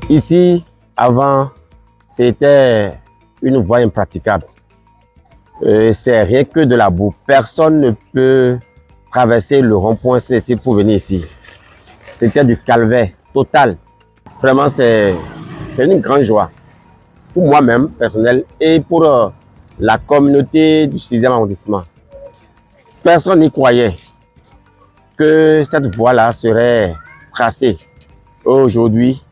Ici, avant, c'était une voie impraticable. C'est rien que de la boue. Personne ne peut traverser le rond-point ici pour venir ici. C'était du calvaire total. Vraiment, c'est une grande joie pour moi-même, personnel, et pour la communauté du 6e arrondissement. Personne n'y croyait que cette voie-là serait tracée. Aujourd'hui,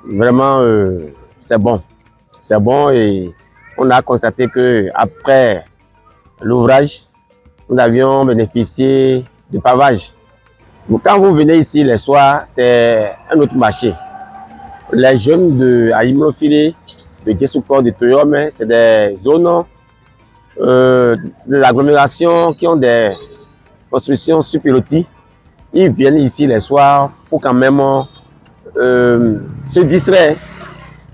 vraiment, c'est bon. C'est bon et on a constaté qu'après l'ouvrage, nous avions bénéficié de pavage. Donc, quand vous venez ici les soirs, c'est un autre marché. Les jeunes de Aïmlofile, de Djessoukor, de Toyome, c'est des zones, des agglomérations qui ont des constructions super-loties. Ils viennent ici les soirs pour quand même se distraire,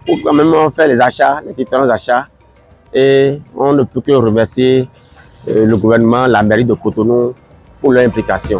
pour quand même faire les achats, les différents achats. Et on ne peut que remercier le gouvernement, la mairie de Cotonou pour leur implication.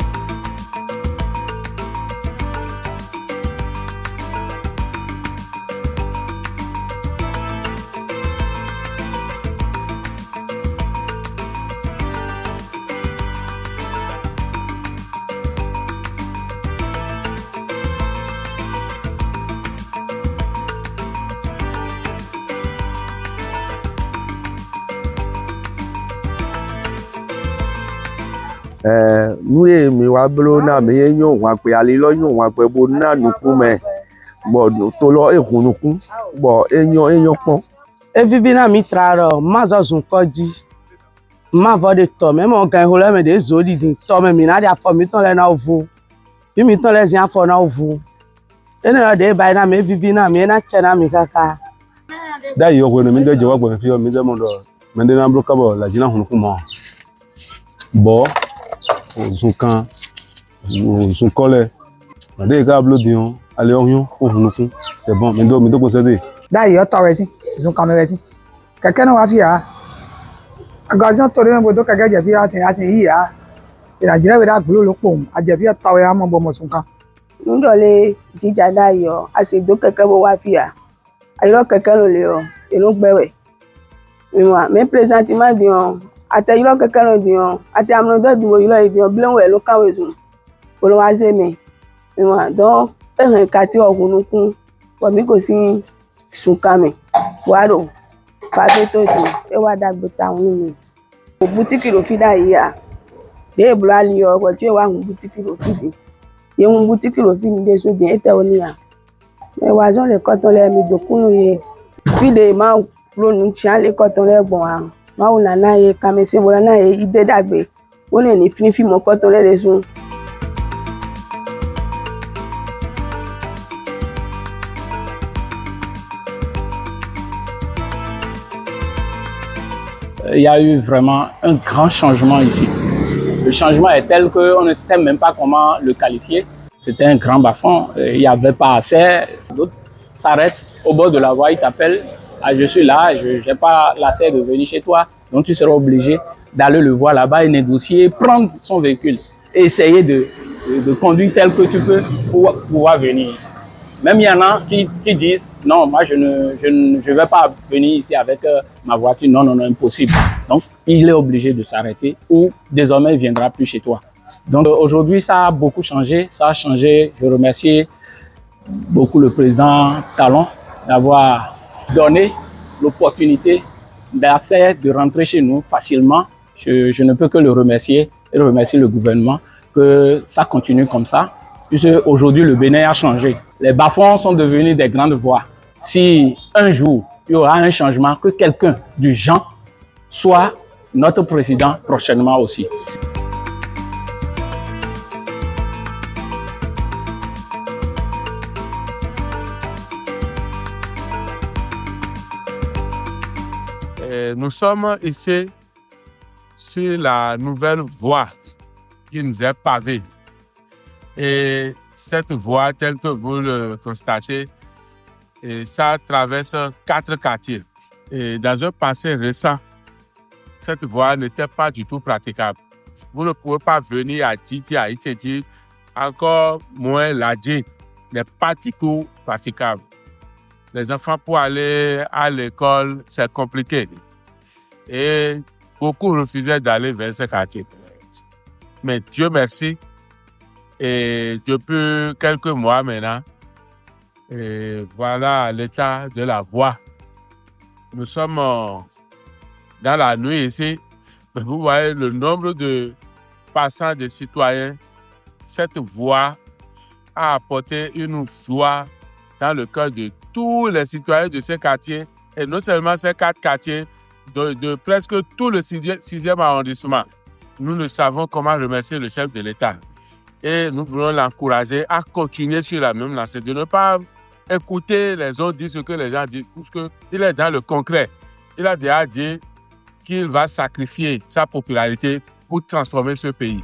Nous mi wa blo na mi yon wa pe ali lo yon wa pe bo na nuku me bo to lo ehunukun bo eyan pon evivi na mi traro ma zo zun koji ma vo de to me mo gan hole me de zo di to me mi na dia fo mi ton le na ovu bi mi ton le zin afo na ovu ene na de ba na me evivi na mi na che na mi kaka da yo ko no mi de je wa gbo fi o mi de mo do me de na blo ka bo la jina hunukun mo bo Zunkan, Zunkole, des câbles dion, allez on c'est bon, mais do posséder. D'ailleurs, tu as raison, Zunkan me raison. Quelqu'un n'a pas fait ça. Agazon tore me bodo kaga jabi a se yi ya. Ila jira we da glo lo pom, a jabi a tawe a mo bo mo Zunkan. Ndole jija Dayo, a se do keke bo wa fi ya. Ayiro keke lo le o, e lo gbe we. Me présentement dion ate yilo keke lo dion ate amno do diwo yilo dion blen we lo kawe zun olo wa ze me don ehun kati ogunukun bo mi ko si Zunkan me waro fa to e wa dagbo ta won mi o boutique lo fi da yi ya de blo ali o ko ti wa hun boutique lo fi di ye hun boutique lo fi ni de so di ete oni ya e wa zon le koton le mi dokunu ye fi de ma lo nu ti an le koton le gbon a ma una na ye kamese mo na ye ide dagbe o le ni finifi mo koton le sun. Il y a eu vraiment un grand changement ici. Le changement est tel qu'on ne sait même pas comment le qualifier. C'était un grand bas-fond, il n'y avait pas assez. D'autres s'arrêtent au bord de la voie, ils t'appellent. Ah, je suis là, je n'ai pas l'assez de venir chez toi. Donc tu seras obligé d'aller le voir là-bas et négocier, prendre son véhicule et essayer de conduire tel que tu peux pour pouvoir venir. Même il y en a qui disent non, moi je ne vais pas venir ici avec ma voiture. Non, non, non, impossible. Donc il est obligé de s'arrêter ou désormais il ne viendra plus chez toi. Donc aujourd'hui ça a beaucoup changé. Ça a changé. Je remercie beaucoup le président Talon d'avoir donné l'opportunité d'accès de rentrer chez nous facilement. Je ne peux que le remercier et remercier le gouvernement que ça continue comme ça. Puisque aujourd'hui le Bénin a changé. Les bas-fonds sont devenus des grandes voies. Si un jour il y aura un changement, que quelqu'un du genre soit notre président prochainement aussi. Nous sommes ici sur la nouvelle voie qui nous est pavée. Et cette voie, telle que vous le constatez, ça traverse 4 quartiers. Et dans un passé récent, cette voie n'était pas du tout praticable. Vous ne pouvez pas venir à Titi, à Iteti, encore moins Ladji, n'est pas du tout praticable. les enfants pour aller à l'école, c'est compliqué. Et beaucoup refusaient d'aller vers ce quartier. Mais Dieu merci, et depuis quelques mois maintenant, et voilà l'état de la voie. Nous sommes dans la nuit ici. Vous voyez le nombre de passants, de citoyens. Cette voie a apporté une joie dans le cœur de tous les citoyens de ce quartier. Et non seulement ces 4 quartiers, de presque tout le 6e arrondissement. Nous ne savons comment remercier le chef de l'État. Et nous voulons l'encourager à continuer sur la même lancée, de ne pas écouter les autres dire ce que les gens disent, parce qu'il est dans le concret. Il a déjà dit qu'il va sacrifier sa popularité pour transformer ce pays.